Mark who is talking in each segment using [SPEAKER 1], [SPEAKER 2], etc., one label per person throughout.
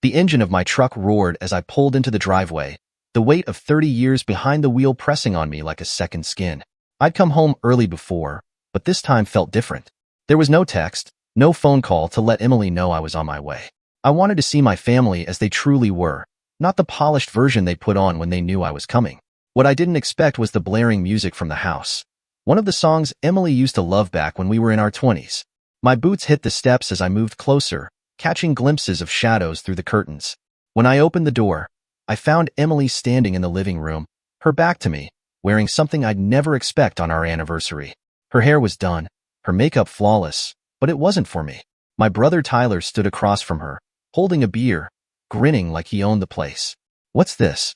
[SPEAKER 1] The engine of my truck roared as I pulled into the driveway, the weight of 30 years behind the wheel pressing on me like a second skin. I'd come home early before, but this time felt different. There was no text, no phone call to let Emily know I was on my way. I wanted to see my family as they truly were, not the polished version they put on when they knew I was coming. What I didn't expect was the blaring music from the house. One of the songs Emily used to love back when we were in our 20s. My boots hit the steps as I moved closer, catching glimpses of shadows through the curtains. When I opened the door, I found Emily standing in the living room, her back to me, wearing something I'd never expect on our anniversary. Her hair was done, her makeup flawless, but it wasn't for me. My brother Tyler stood across from her, holding a beer, grinning like he owned the place. "What's this?"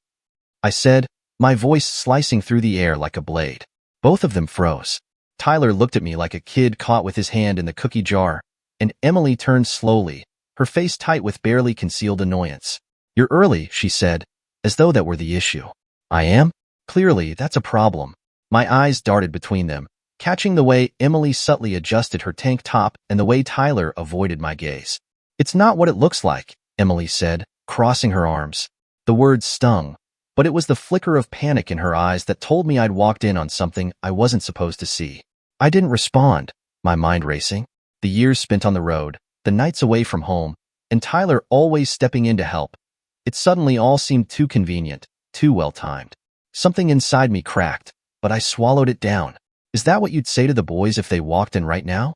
[SPEAKER 1] I said, my voice slicing through the air like a blade. Both of them froze. Tyler looked at me like a kid caught with his hand in the cookie jar, and Emily turned slowly, her face tight with barely concealed annoyance. "You're early," she said, as though that were the issue. "I am? Clearly, that's a problem." My eyes darted between them, catching the way Emily subtly adjusted her tank top and the way Tyler avoided my gaze. "It's not what it looks like," Emily said, crossing her arms. The words stung, but it was the flicker of panic in her eyes that told me I'd walked in on something I wasn't supposed to see. I didn't respond, my mind racing. The years spent on the road, the nights away from home, and Tyler always stepping in to help. It suddenly all seemed too convenient, too well-timed. Something inside me cracked, but I swallowed it down. "Is that what you'd say to the boys if they walked in right now?"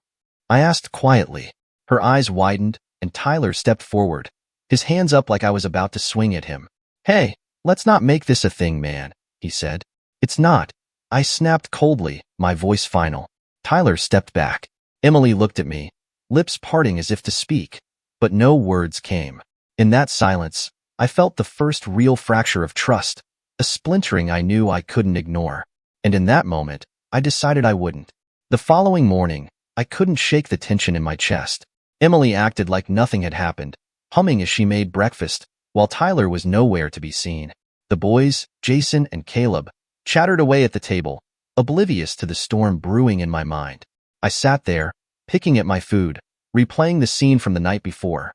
[SPEAKER 1] I asked quietly. Her eyes widened, and Tyler stepped forward, his hands up like I was about to swing at him. "Hey, let's not make this a thing, man," he said. "It's not." I snapped coldly, my voice final. Tyler stepped back. Emily looked at me, lips parting as if to speak, but no words came. In that silence, I felt the first real fracture of trust, a splintering I knew I couldn't ignore. And in that moment, I decided I wouldn't. The following morning, I couldn't shake the tension in my chest. Emily acted like nothing had happened, humming as she made breakfast, while Tyler was nowhere to be seen. The boys, Jason and Caleb, chattered away at the table, oblivious to the storm brewing in my mind. I sat there, picking at my food, replaying the scene from the night before.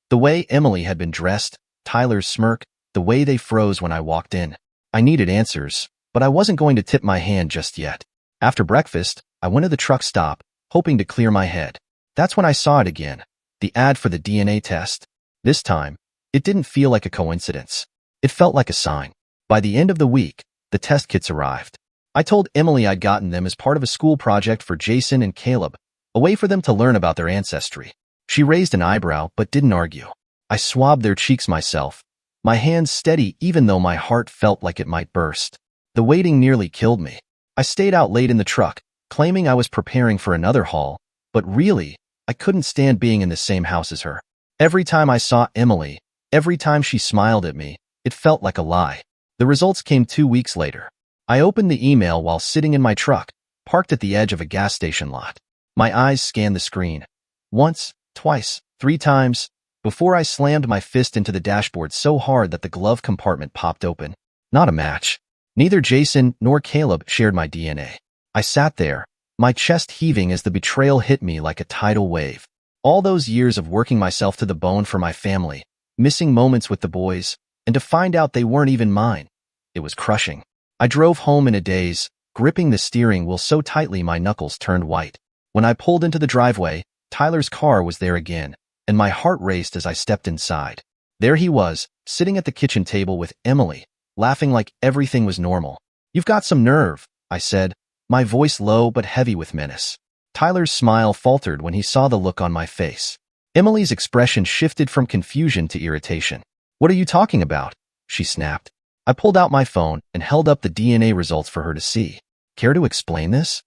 [SPEAKER 1] The way Emily had been dressed, Tyler's smirk, the way they froze when I walked in. I needed answers, but I wasn't going to tip my hand just yet. After breakfast, I went to the truck stop, hoping to clear my head. That's when I saw it again, the ad for the DNA test. This time, it didn't feel like a coincidence. It felt like a sign. By the end of the week, the test kits arrived. I told Emily I'd gotten them as part of a school project for Jason and Caleb, a way for them to learn about their ancestry. She raised an eyebrow but didn't argue. I swabbed their cheeks myself, my hands steady even though my heart felt like it might burst. The waiting nearly killed me. I stayed out late in the truck, claiming I was preparing for another haul, but really, I couldn't stand being in the same house as her. Every time I saw Emily, every time she smiled at me, it felt like a lie. The results came 2 weeks later. I opened the email while sitting in my truck, parked at the edge of a gas station lot. My eyes scanned the screen. Once, twice, 3 times, before I slammed my fist into the dashboard so hard that the glove compartment popped open. Not a match. Neither Jason nor Caleb shared my DNA. I sat there, my chest heaving as the betrayal hit me like a tidal wave. All those years of working myself to the bone for my family, missing moments with the boys, and to find out they weren't even mine. It was crushing. I drove home in a daze, gripping the steering wheel so tightly my knuckles turned white. When I pulled into the driveway, Tyler's car was there again, and my heart raced as I stepped inside. There he was, sitting at the kitchen table with Emily, laughing like everything was normal. "You've got some nerve," I said, my voice low but heavy with menace. Tyler's smile faltered when he saw the look on my face. Emily's expression shifted from confusion to irritation. "What are you talking about?" she snapped. I pulled out my phone and held up the DNA results for her to see. "Care to explain this?"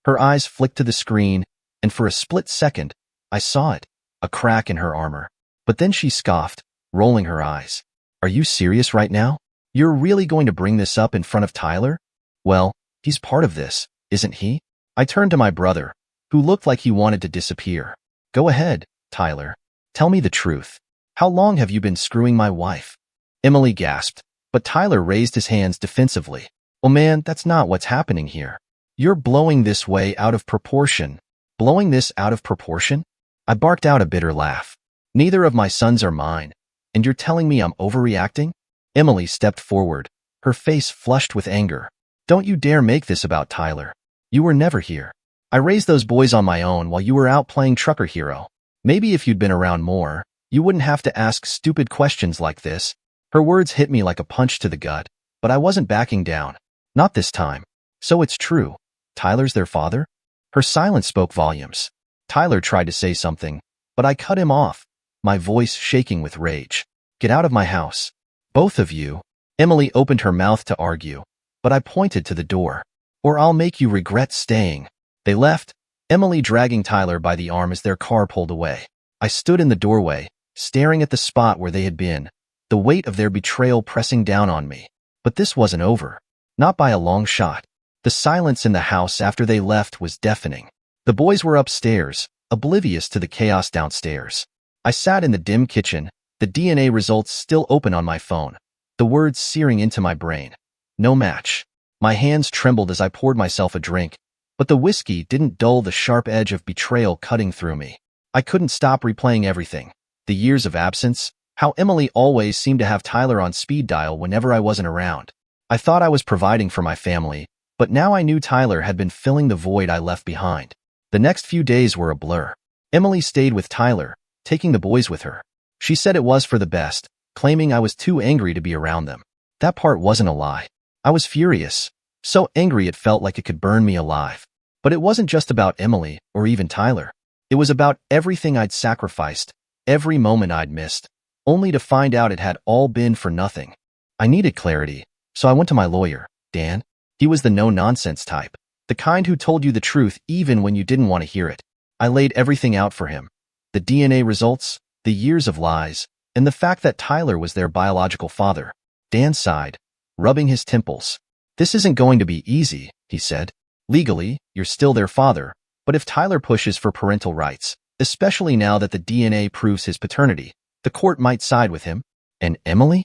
[SPEAKER 1] Her eyes flicked to the screen, and for a split second, I saw it, a crack in her armor. But then she scoffed, rolling her eyes. "Are you serious right now? You're really going to bring this up in front of Tyler? Well, he's part of this, isn't he?" I turned to my brother, who looked like he wanted to disappear. "Go ahead, Tyler. Tell me the truth. How long have you been screwing my wife?" Emily gasped, but Tyler raised his hands defensively. "Oh man, that's not what's happening here. You're blowing this way out of proportion." "Blowing this out of proportion?" I barked out a bitter laugh. "Neither of my sons are mine. And you're telling me I'm overreacting? Emily stepped forward, her face flushed with anger. Don't you dare make this about Tyler. You were never here. I raised those boys on my own while you were out playing trucker hero. Maybe if you'd been around more, you wouldn't have to ask stupid questions like this. Her words hit me like a punch to the gut, but I wasn't backing down. Not this time. So it's true. Tyler's their father? Her silence spoke volumes. Tyler tried to say something, but I cut him off, my voice shaking with rage. Get out of my house. Both of you. Emily opened her mouth to argue, but I pointed to the door. Or I'll make you regret staying. They left, Emily dragging Tyler by the arm as their car pulled away. I stood in the doorway, staring at the spot where they had been, the weight of their betrayal pressing down on me. But this wasn't over. Not by a long shot. The silence in the house after they left was deafening. The boys were upstairs, oblivious to the chaos downstairs. I sat in the dim kitchen, the DNA results still open on my phone, the words searing into my brain. No match. My hands trembled as I poured myself a drink, but the whiskey didn't dull the sharp edge of betrayal cutting through me. I couldn't stop replaying everything. The years of absence, how Emily always seemed to have Tyler on speed dial whenever I wasn't around. I thought I was providing for my family, but now I knew Tyler had been filling the void I left behind. The next few days were a blur. Emily stayed with Tyler, taking the boys with her. She said it was for the best, claiming I was too angry to be around them. That part wasn't a lie. I was furious, so angry it felt like it could burn me alive. But it wasn't just about Emily or even Tyler. It was about everything I'd sacrificed, every moment I'd missed, only to find out it had all been for nothing. I needed clarity, so I went to my lawyer, Dan. He was the no-nonsense type, the kind who told you the truth even when you didn't want to hear it. I laid everything out for him. The DNA results, the years of lies, and the fact that Tyler was their biological father. Dan sighed, rubbing his temples. This isn't going to be easy, he said. Legally, you're still their father, but if Tyler pushes for parental rights, especially now that the DNA proves his paternity, the court might side with him. And Emily?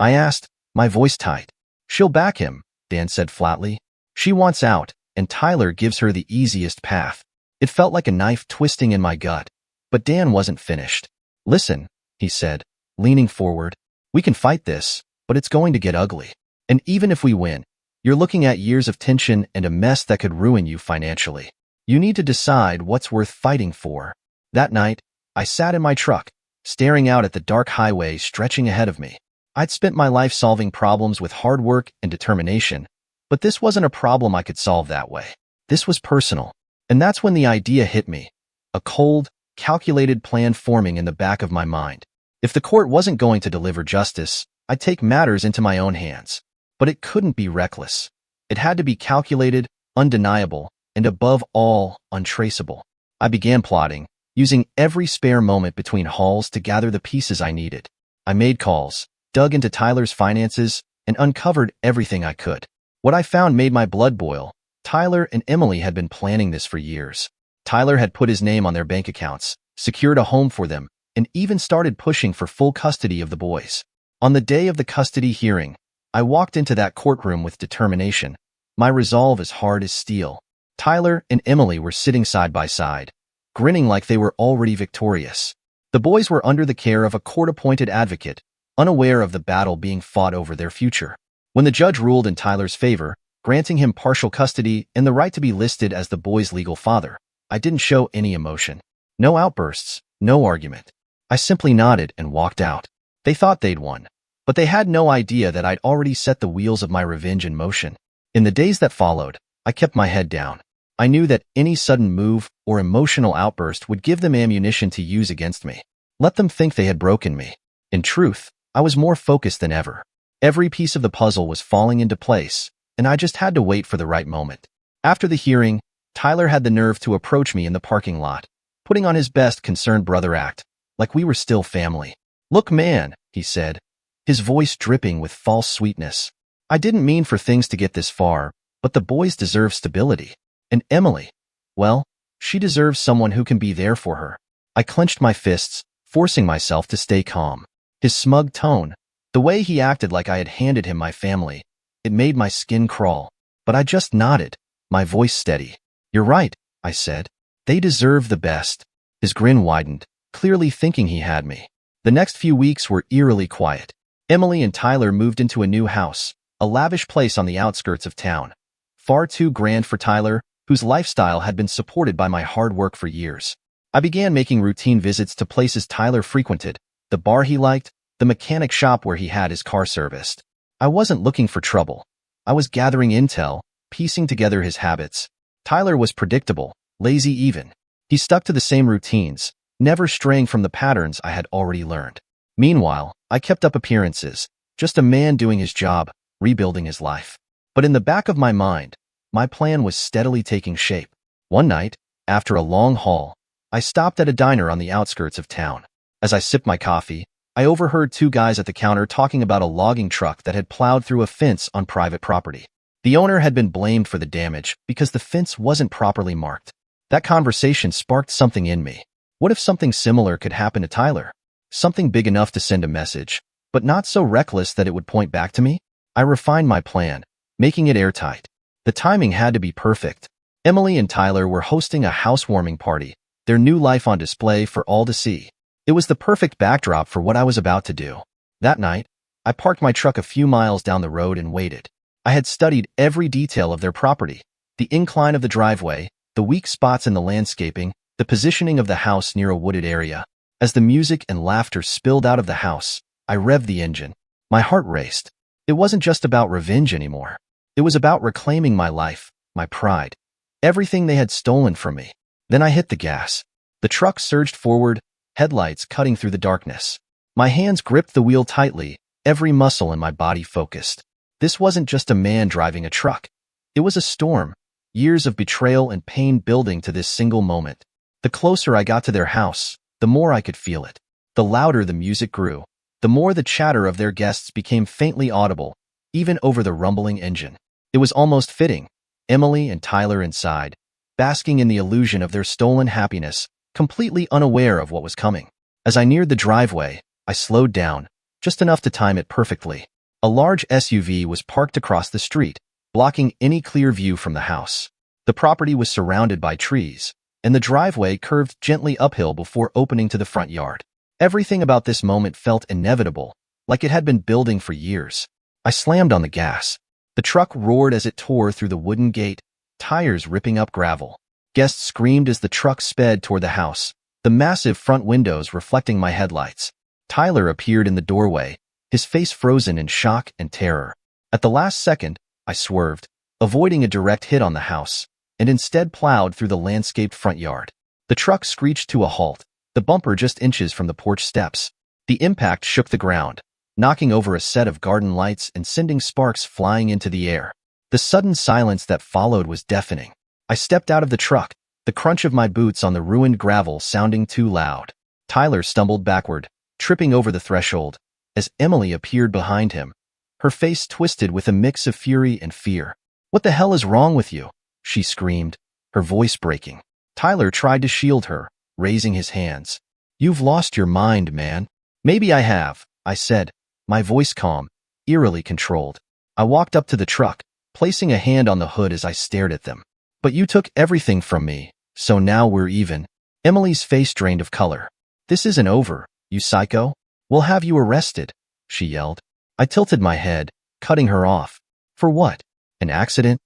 [SPEAKER 1] I asked, my voice tight. She'll back him, Dan said flatly. She wants out, and Tyler gives her the easiest path. It felt like a knife twisting in my gut, but Dan wasn't finished. Listen, he said, leaning forward. We can fight this, but it's going to get ugly. And even if we win, you're looking at years of tension and a mess that could ruin you financially. You need to decide what's worth fighting for. That night, I sat in my truck, staring out at the dark highway stretching ahead of me. I'd spent my life solving problems with hard work and determination, but this wasn't a problem I could solve that way. This was personal. And that's when the idea hit me. A cold, calculated plan forming in the back of my mind. If the court wasn't going to deliver justice, I'd take matters into my own hands. But it couldn't be reckless. It had to be calculated, undeniable, and above all, untraceable. I began plotting, using every spare moment between hauls to gather the pieces I needed. I made calls, dug into Tyler's finances, and uncovered everything I could. What I found made my blood boil. Tyler and Emily had been planning this for years. Tyler had put his name on their bank accounts, secured a home for them, and even started pushing for full custody of the boys. On the day of the custody hearing, I walked into that courtroom with determination, my resolve as hard as steel. Tyler and Emily were sitting side by side, grinning like they were already victorious. The boys were under the care of a court-appointed advocate, unaware of the battle being fought over their future. When the judge ruled in Tyler's favor, granting him partial custody and the right to be listed as the boy's legal father, I didn't show any emotion. No outbursts, no argument. I simply nodded and walked out. They thought they'd won, but they had no idea that I'd already set the wheels of my revenge in motion. In the days that followed, I kept my head down. I knew that any sudden move or emotional outburst would give them ammunition to use against me. Let them think they had broken me. In truth, I was more focused than ever. Every piece of the puzzle was falling into place, and I just had to wait for the right moment. After the hearing, Tyler had the nerve to approach me in the parking lot, putting on his best concerned brother act, like we were still family. Look, man, he said, his voice dripping with false sweetness. I didn't mean for things to get this far, but the boys deserve stability. And Emily, well, she deserves someone who can be there for her. I clenched my fists, forcing myself to stay calm. His smug tone, the way he acted like I had handed him my family, it made my skin crawl. But I just nodded, my voice steady. You're right, I said. They deserve the best. His grin widened, clearly thinking he had me. The next few weeks were eerily quiet. Emily and Tyler moved into a new house, a lavish place on the outskirts of town. Far too grand for Tyler, whose lifestyle had been supported by my hard work for years. I began making routine visits to places Tyler frequented, the bar he liked, the mechanic shop where he had his car serviced. I wasn't looking for trouble. I was gathering intel, piecing together his habits. Tyler was predictable, lazy even. He stuck to the same routines, never straying from the patterns I had already learned. Meanwhile, I kept up appearances, just a man doing his job, rebuilding his life. But in the back of my mind, my plan was steadily taking shape. One night, after a long haul, I stopped at a diner on the outskirts of town. As I sipped my coffee, I overheard two guys at the counter talking about a logging truck that had plowed through a fence on private property. The owner had been blamed for the damage because the fence wasn't properly marked. That conversation sparked something in me. What if something similar could happen to Tyler? Something big enough to send a message, but not so reckless that it would point back to me? I refined my plan, making it airtight. The timing had to be perfect. Emily and Tyler were hosting a housewarming party, their new life on display for all to see. It was the perfect backdrop for what I was about to do. That night, I parked my truck a few miles down the road and waited. I had studied every detail of their property, the incline of the driveway, the weak spots in the landscaping, the positioning of the house near a wooded area. As the music and laughter spilled out of the house, I revved the engine. My heart raced. It wasn't just about revenge anymore. It was about reclaiming my life, my pride, everything they had stolen from me. Then I hit the gas. The truck surged forward, headlights cutting through the darkness. My hands gripped the wheel tightly, every muscle in my body focused. This wasn't just a man driving a truck. It was a storm, years of betrayal and pain building to this single moment. The closer I got to their house, the more I could feel it. The louder the music grew, the more the chatter of their guests became faintly audible, even over the rumbling engine. It was almost fitting. Emily and Tyler inside, basking in the illusion of their stolen happiness, completely unaware of what was coming. As I neared the driveway, I slowed down, just enough to time it perfectly. A large SUV was parked across the street, blocking any clear view from the house. The property was surrounded by trees, and the driveway curved gently uphill before opening to the front yard. Everything about this moment felt inevitable, like it had been building for years. I slammed on the gas. The truck roared as it tore through the wooden gate, tires ripping up gravel. Guests screamed as the truck sped toward the house, the massive front windows reflecting my headlights. Tyler appeared in the doorway, his face frozen in shock and terror. At the last second, I swerved, avoiding a direct hit on the house, and instead plowed through the landscaped front yard. The truck screeched to a halt, the bumper just inches from the porch steps. The impact shook the ground, knocking over a set of garden lights and sending sparks flying into the air. The sudden silence that followed was deafening. I stepped out of the truck, the crunch of my boots on the ruined gravel sounding too loud. Tyler stumbled backward, tripping over the threshold, as Emily appeared behind him, her face twisted with a mix of fury and fear. "What the hell is wrong with you?" she screamed, her voice breaking. Tyler tried to shield her, raising his hands. "You've lost your mind, man." "Maybe I have," I said, my voice calm, eerily controlled. I walked up to the truck, placing a hand on the hood as I stared at them. "But you took everything from me, so now we're even." Emily's face drained of color. "This isn't over, you psycho. We'll have you arrested," she yelled. I tilted my head, cutting her off. "For what? An accident?"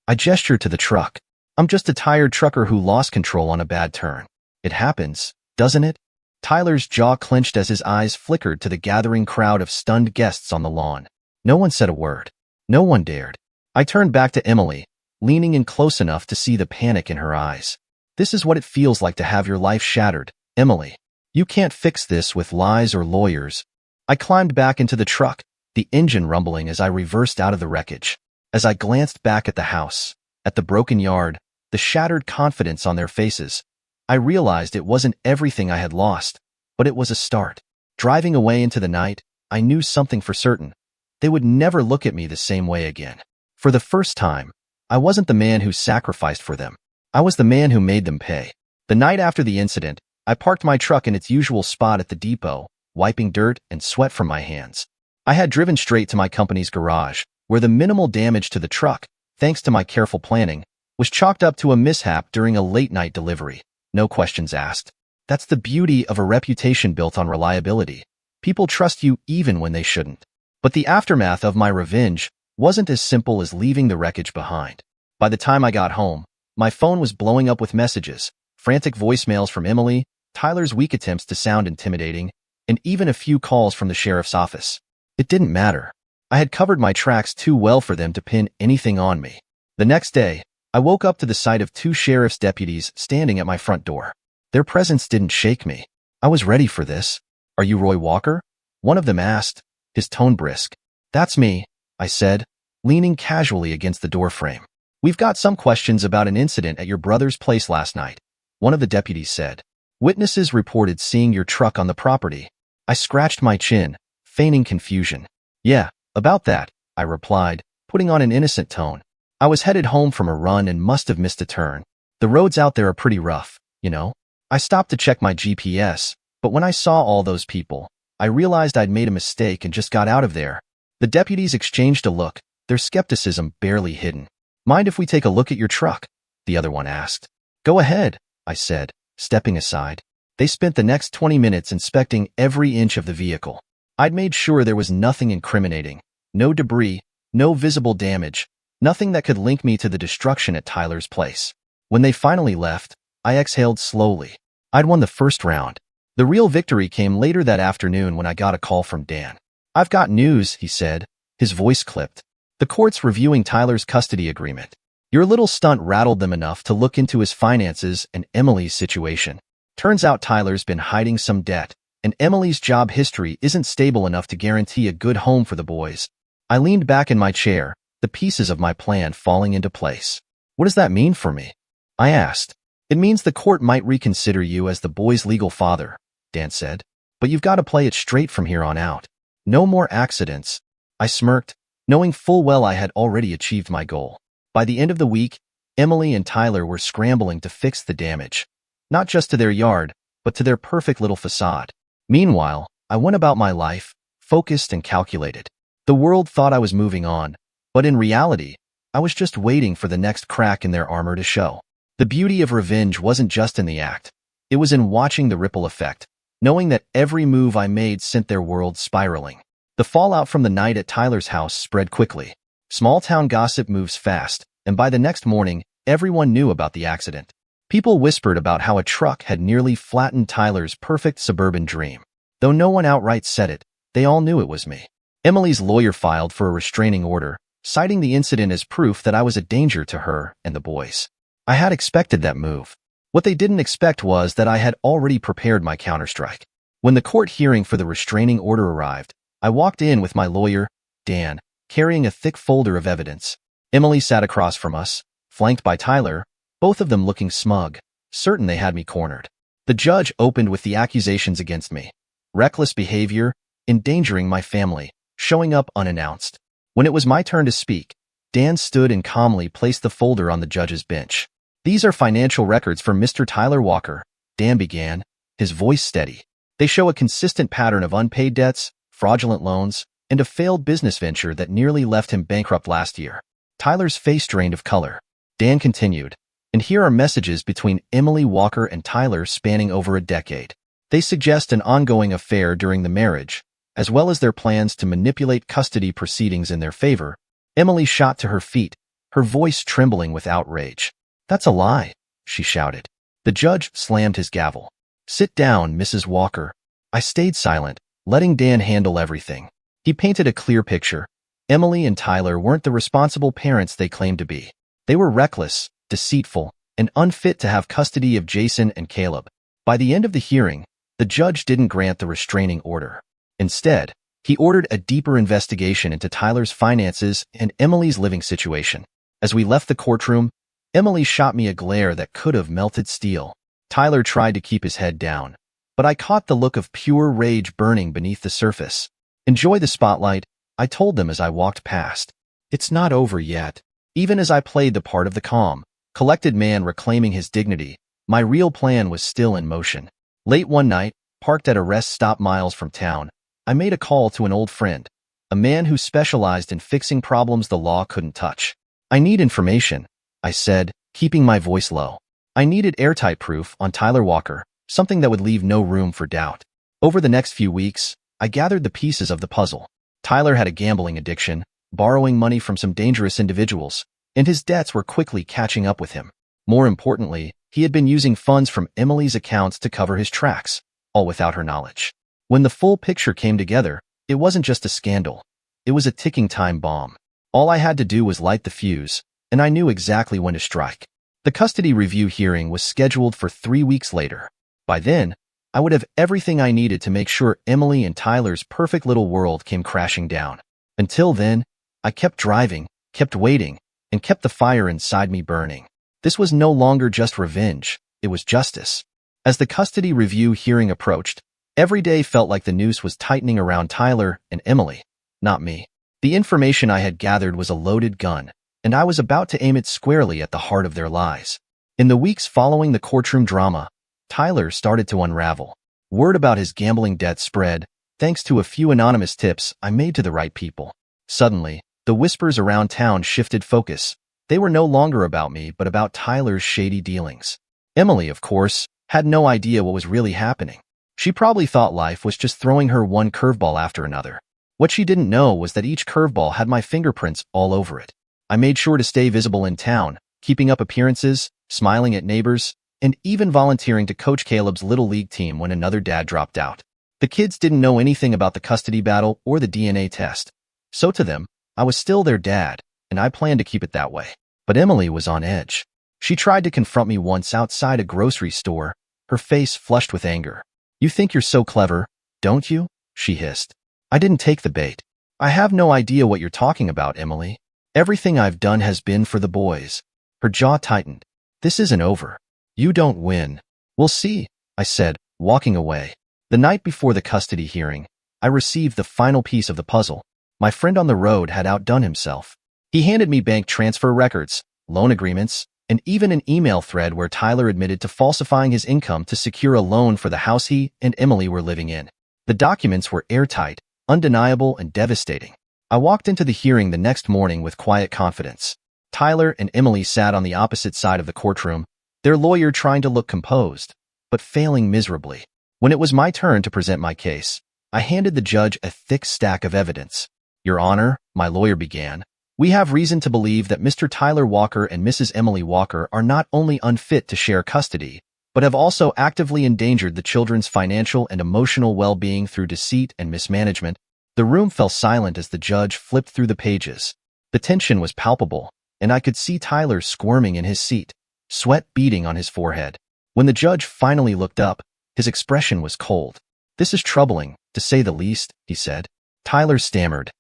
[SPEAKER 1] I gestured to the truck. "I'm just a tired trucker who lost control on a bad turn. It happens, doesn't it?" Tyler's jaw clenched as his eyes flickered to the gathering crowd of stunned guests on the lawn. No one said a word. No one dared. I turned back to Emily, leaning in close enough to see the panic in her eyes. "This is what it feels like to have your life shattered, Emily. You can't fix this with lies or lawyers." I climbed back into the truck, the engine rumbling as I reversed out of the wreckage. As I glanced back at the house, at the broken yard, the shattered confidence on their faces, I realized it wasn't everything I had lost, but it was a start. Driving away into the night, I knew something for certain. They would never look at me the same way again. For the first time, I wasn't the man who sacrificed for them. I was the man who made them pay. The night after the incident, I parked my truck in its usual spot at the depot, wiping dirt and sweat from my hands. I had driven straight to my company's garage, where the minimal damage to the truck, thanks to my careful planning, was chalked up to a mishap during a late-night delivery. No questions asked. That's the beauty of a reputation built on reliability. People trust you even when they shouldn't. But the aftermath of my revenge wasn't as simple as leaving the wreckage behind. By the time I got home, my phone was blowing up with messages, frantic voicemails from Emily, Tyler's weak attempts to sound intimidating, and even a few calls from the sheriff's office. It didn't matter. I had covered my tracks too well for them to pin anything on me. The next day, I woke up to the sight of two sheriff's deputies standing at my front door. Their presence didn't shake me. I was ready for this. "Are you Roy Walker?" one of them asked, his tone brisk. "That's me," I said, leaning casually against the doorframe. "We've got some questions about an incident at your brother's place last night," one of the deputies said. "Witnesses reported seeing your truck on the property." I scratched my chin, feigning confusion. "Yeah, about that," I replied, putting on an innocent tone. "I was headed home from a run and must have missed a turn. The roads out there are pretty rough, you know." I stopped to check my GPS, but when I saw all those people, I realized I'd made a mistake and just got out of there. The deputies exchanged a look, their skepticism barely hidden. "Mind if we take a look at your truck?" the other one asked. "Go ahead," I said, stepping aside. They spent the next 20 minutes inspecting every inch of the vehicle. I'd made sure there was nothing incriminating, no debris, no visible damage, nothing that could link me to the destruction at Tyler's place. When they finally left, I exhaled slowly. I'd won the first round. The real victory came later that afternoon when I got a call from Dan. "I've got news," he said, his voice clipped. "The court's reviewing Tyler's custody agreement. Your little stunt rattled them enough to look into his finances and Emily's situation. Turns out Tyler's been hiding some debt, and Emily's job history isn't stable enough to guarantee a good home for the boys." I leaned back in my chair, the pieces of my plan falling into place. "What does that mean for me?" I asked. "It means the court might reconsider you as the boy's legal father," Dan said. "But you've got to play it straight from here on out. No more accidents." I smirked, knowing full well I had already achieved my goal. By the end of the week, Emily and Tyler were scrambling to fix the damage, not just to their yard, but to their perfect little facade. Meanwhile, I went about my life, focused and calculated. The world thought I was moving on, but in reality, I was just waiting for the next crack in their armor to show. The beauty of revenge wasn't just in the act. It was in watching the ripple effect, knowing that every move I made sent their world spiraling. The fallout from the night at Tyler's house spread quickly. Small-town gossip moves fast, and by the next morning, everyone knew about the accident. People whispered about how a truck had nearly flattened Tyler's perfect suburban dream. Though no one outright said it, they all knew it was me. Emily's lawyer filed for a restraining order, citing the incident as proof that I was a danger to her and the boys. I had expected that move. What they didn't expect was that I had already prepared my counterstrike. When the court hearing for the restraining order arrived, I walked in with my lawyer, Dan, carrying a thick folder of evidence. Emily sat across from us, flanked by Tyler, both of them looking smug, certain they had me cornered. The judge opened with the accusations against me. Reckless behavior, endangering my family, showing up unannounced. When it was my turn to speak, Dan stood and calmly placed the folder on the judge's bench. "These are financial records for Mr. Tyler Walker," Dan began, his voice steady. "They show a consistent pattern of unpaid debts, fraudulent loans, and a failed business venture that nearly left him bankrupt last year." Tyler's face drained of color. Dan continued, "And here are messages between Emily Walker and Tyler spanning over a decade. They suggest an ongoing affair during the marriage, as well as their plans to manipulate custody proceedings in their favor." Emily shot to her feet, her voice trembling with outrage. "That's a lie," she shouted. The judge slammed his gavel. "Sit down, Mrs. Walker." I stayed silent, letting Dan handle everything. He painted a clear picture. Emily and Tyler weren't the responsible parents they claimed to be. They were reckless, deceitful, and unfit to have custody of Jason and Caleb. By the end of the hearing, the judge didn't grant the restraining order. Instead, he ordered a deeper investigation into Tyler's finances and Emily's living situation. As we left the courtroom, Emily shot me a glare that could have melted steel. Tyler tried to keep his head down, but I caught the look of pure rage burning beneath the surface. "Enjoy the spotlight," I told them as I walked past. "It's not over yet." Even as I played the part of the calm, collected man reclaiming his dignity, my real plan was still in motion. Late one night, parked at a rest stop miles from town, I made a call to an old friend, a man who specialized in fixing problems the law couldn't touch. "I need information," I said, keeping my voice low. I needed airtight proof on Tyler Walker, something that would leave no room for doubt. Over the next few weeks, I gathered the pieces of the puzzle. Tyler had a gambling addiction, borrowing money from some dangerous individuals, and his debts were quickly catching up with him. More importantly, he had been using funds from Emily's accounts to cover his tracks, all without her knowledge. When the full picture came together, it wasn't just a scandal. It was a ticking time bomb. All I had to do was light the fuse, and I knew exactly when to strike. The custody review hearing was scheduled for 3 weeks later. By then, I would have everything I needed to make sure Emily and Tyler's perfect little world came crashing down. Until then, I kept driving, kept waiting, and kept the fire inside me burning. This was no longer just revenge, it was justice. As the custody review hearing approached, every day felt like the noose was tightening around Tyler and Emily, not me. The information I had gathered was a loaded gun, and I was about to aim it squarely at the heart of their lies. In the weeks following the courtroom drama, Tyler started to unravel. Word about his gambling debt spread, thanks to a few anonymous tips I made to the right people. Suddenly, the whispers around town shifted focus. They were no longer about me, but about Tyler's shady dealings. Emily, of course, had no idea what was really happening. She probably thought life was just throwing her one curveball after another. What she didn't know was that each curveball had my fingerprints all over it. I made sure to stay visible in town, keeping up appearances, smiling at neighbors, and even volunteering to coach Caleb's little league team when another dad dropped out. The kids didn't know anything about the custody battle or the DNA test. So to them, I was still their dad, and I planned to keep it that way. But Emily was on edge. She tried to confront me once outside a grocery store, her face flushed with anger. "You think you're so clever, don't you?" she hissed. I didn't take the bait. "I have no idea what you're talking about, Emily. Everything I've done has been for the boys." Her jaw tightened. "This isn't over. You don't win." "We'll see," I said, walking away. The night before the custody hearing, I received the final piece of the puzzle. My friend on the road had outdone himself. He handed me bank transfer records, loan agreements, and even an email thread where Tyler admitted to falsifying his income to secure a loan for the house he and Emily were living in. The documents were airtight, undeniable, and devastating. I walked into the hearing the next morning with quiet confidence. Tyler and Emily sat on the opposite side of the courtroom, their lawyer trying to look composed, but failing miserably. When it was my turn to present my case, I handed the judge a thick stack of evidence. "Your Honor," my lawyer began, "we have reason to believe that Mr. Tyler Walker and Mrs. Emily Walker are not only unfit to share custody, but have also actively endangered the children's financial and emotional well-being through deceit and mismanagement." The room fell silent as the judge flipped through the pages. The tension was palpable, and I could see Tyler squirming in his seat, sweat beading on his forehead. When the judge finally looked up, his expression was cold. "This is troubling, to say the least," he said. Tyler stammered.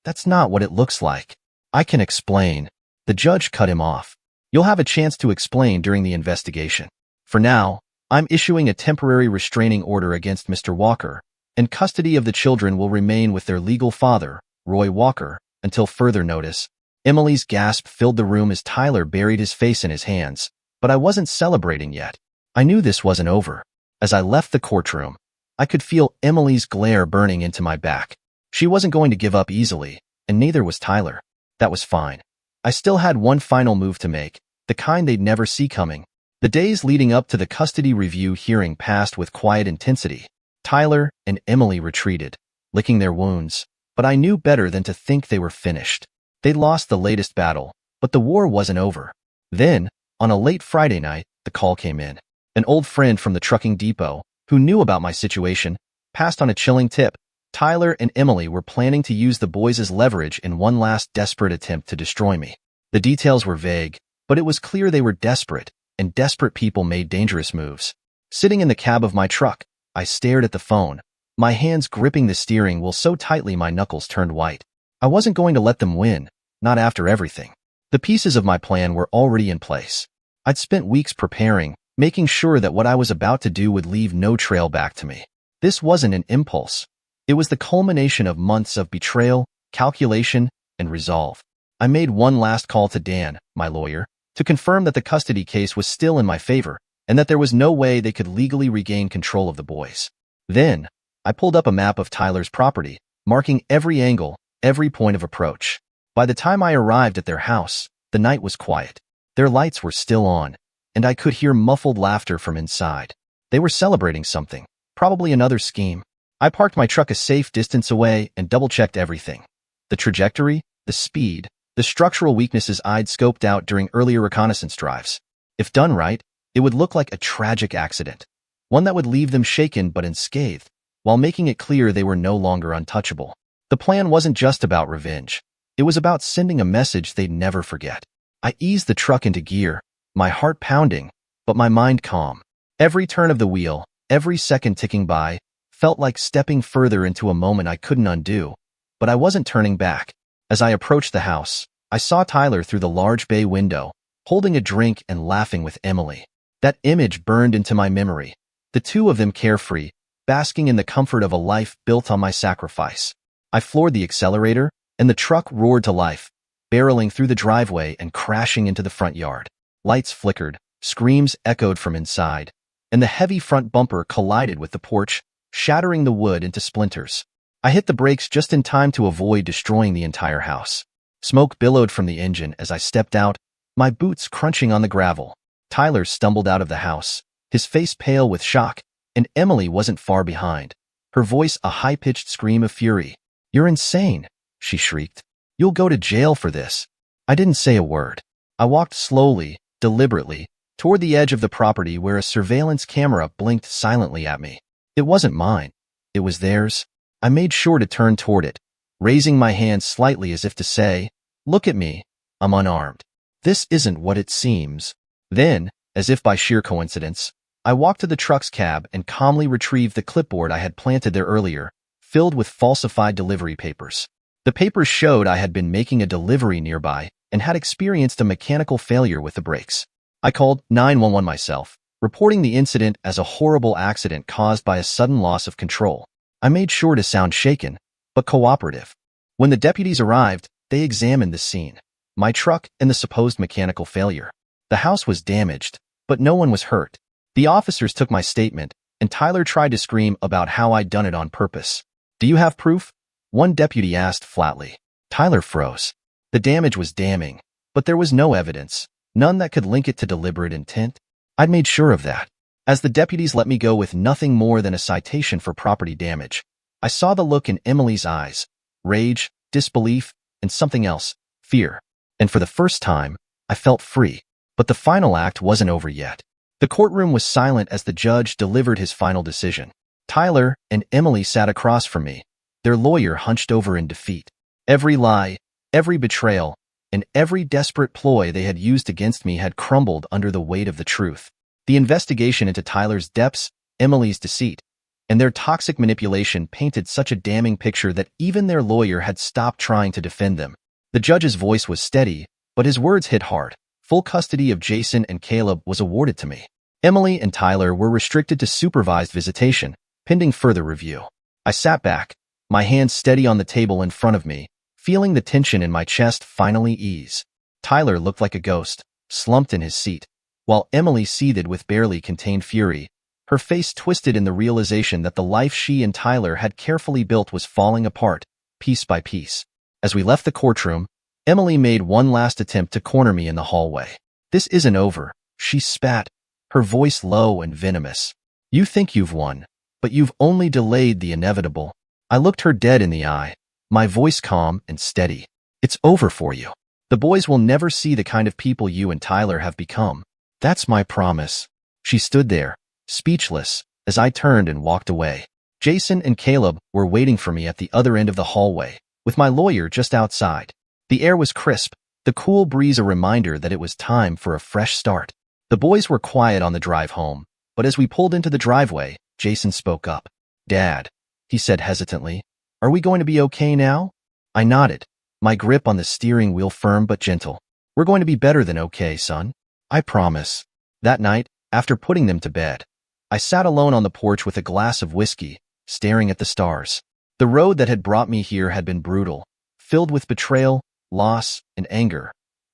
[SPEAKER 1] "That's not what it looks like. I can explain." The judge cut him off. "You'll have a chance to explain during the investigation. For now, I'm issuing a temporary restraining order against Mr. Walker, and custody of the children will remain with their legal father, Roy Walker, until further notice." Emily's gasp filled the room as Tyler buried his face in his hands, but I wasn't celebrating yet. I knew this wasn't over. As I left the courtroom, I could feel Emily's glare burning into my back. She wasn't going to give up easily, and neither was Tyler. That was fine. I still had one final move to make, the kind they'd never see coming. The days leading up to the custody review hearing passed with quiet intensity. Tyler and Emily retreated, licking their wounds, but I knew better than to think they were finished. They'd lost the latest battle, but the war wasn't over. Then, on a late Friday night, the call came in. An old friend from the trucking depot, who knew about my situation, passed on a chilling tip. Tyler and Emily were planning to use the boys as leverage in one last desperate attempt to destroy me. The details were vague, but it was clear they were desperate, and desperate people made dangerous moves. Sitting in the cab of my truck, I stared at the phone, my hands gripping the steering wheel so tightly my knuckles turned white. I wasn't going to let them win, not after everything. The pieces of my plan were already in place. I'd spent weeks preparing, making sure that what I was about to do would leave no trail back to me. This wasn't an impulse. It was the culmination of months of betrayal, calculation, and resolve. I made one last call to Dan, my lawyer, to confirm that the custody case was still in my favor and that there was no way they could legally regain control of the boys. Then, I pulled up a map of Tyler's property, marking every angle, every point of approach. By the time I arrived at their house, the night was quiet. Their lights were still on, and I could hear muffled laughter from inside. They were celebrating something, probably another scheme. I parked my truck a safe distance away and double-checked everything. The trajectory, the speed, the structural weaknesses I'd scoped out during earlier reconnaissance drives. If done right, it would look like a tragic accident, one that would leave them shaken but unscathed, while making it clear they were no longer untouchable. The plan wasn't just about revenge. It was about sending a message they'd never forget. I eased the truck into gear, my heart pounding, but my mind calm. Every turn of the wheel, every second ticking by, felt like stepping further into a moment I couldn't undo, but I wasn't turning back. As I approached the house, I saw Tyler through the large bay window, holding a drink and laughing with Emily. That image burned into my memory, the two of them carefree, basking in the comfort of a life built on my sacrifice. I floored the accelerator, and the truck roared to life, barreling through the driveway and crashing into the front yard. Lights flickered, screams echoed from inside, and the heavy front bumper collided with the porch, shattering the wood into splinters. I hit the brakes just in time to avoid destroying the entire house. Smoke billowed from the engine as I stepped out, my boots crunching on the gravel. Tyler stumbled out of the house, his face pale with shock, and Emily wasn't far behind, her voice a high-pitched scream of fury. "You're insane," she shrieked. "You'll go to jail for this." I didn't say a word. I walked slowly, deliberately, toward the edge of the property where a surveillance camera blinked silently at me. It wasn't mine. It was theirs. I made sure to turn toward it, raising my hand slightly as if to say, "Look at me. I'm unarmed. This isn't what it seems." Then, as if by sheer coincidence, I walked to the truck's cab and calmly retrieved the clipboard I had planted there earlier, filled with falsified delivery papers. The papers showed I had been making a delivery nearby and had experienced a mechanical failure with the brakes. I called 911 myself, reporting the incident as a horrible accident caused by a sudden loss of control. I made sure to sound shaken, but cooperative. When the deputies arrived, they examined the scene, my truck and the supposed mechanical failure. The house was damaged, but no one was hurt. The officers took my statement, and Tyler tried to scream about how I'd done it on purpose. "Do you have proof?" one deputy asked flatly. Tyler froze. The damage was damning, but there was no evidence, none that could link it to deliberate intent. I'd made sure of that. As the deputies let me go with nothing more than a citation for property damage, I saw the look in Emily's eyes, rage, disbelief, and something else, fear. And for the first time, I felt free. But the final act wasn't over yet. The courtroom was silent as the judge delivered his final decision. Tyler and Emily sat across from me, their lawyer hunched over in defeat. Every lie, every betrayal, and every desperate ploy they had used against me had crumbled under the weight of the truth. The investigation into Tyler's depths, Emily's deceit, and their toxic manipulation painted such a damning picture that even their lawyer had stopped trying to defend them. The judge's voice was steady, but his words hit hard. Full custody of Jason and Caleb was awarded to me. Emily and Tyler were restricted to supervised visitation, pending further review. I sat back, my hands steady on the table in front of me, feeling the tension in my chest finally ease. Tyler looked like a ghost, slumped in his seat, while Emily seethed with barely contained fury, her face twisted in the realization that the life she and Tyler had carefully built was falling apart, piece by piece. As we left the courtroom, Emily made one last attempt to corner me in the hallway. "This isn't over," she spat, her voice low and venomous. "You think you've won, but you've only delayed the inevitable." I looked her dead in the eye, my voice calm and steady. "It's over for you. The boys will never see the kind of people you and Tyler have become. That's my promise." She stood there, speechless, as I turned and walked away. Jason and Caleb were waiting for me at the other end of the hallway, with my lawyer just outside. The air was crisp, the cool breeze a reminder that it was time for a fresh start. The boys were quiet on the drive home, but as we pulled into the driveway, Jason spoke up. "Dad," he said hesitantly, "are we going to be okay now?" I nodded, my grip on the steering wheel firm but gentle. "We're going to be better than okay, son. I promise." That night, after putting them to bed, I sat alone on the porch with a glass of whiskey, staring at the stars. The road that had brought me here had been brutal, filled with betrayal, loss, and anger.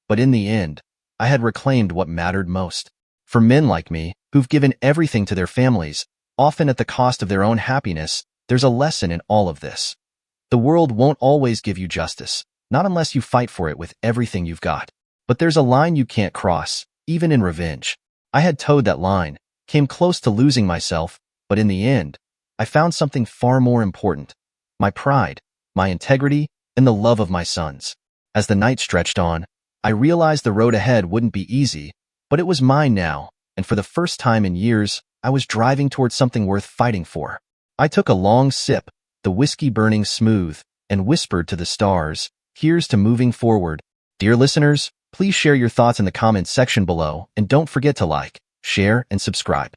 [SPEAKER 1] But in the end, I had reclaimed what mattered most. For men like me, who've given everything to their families, often at the cost of their own happiness, there's a lesson in all of this. The world won't always give you justice, not unless you fight for it with everything you've got. But there's a line you can't cross, even in revenge. I had towed that line, Came close to losing myself, but in the end, I found something far more important. My pride, my integrity, and the love of my sons. As the night stretched on, I realized the road ahead wouldn't be easy, but it was mine now, and for the first time in years, I was driving towards something worth fighting for. I took a long sip, the whiskey burning smooth, and whispered to the stars, "Here's to moving forward." Dear listeners, please share your thoughts in the comments section below, and don't forget to like, share, and subscribe.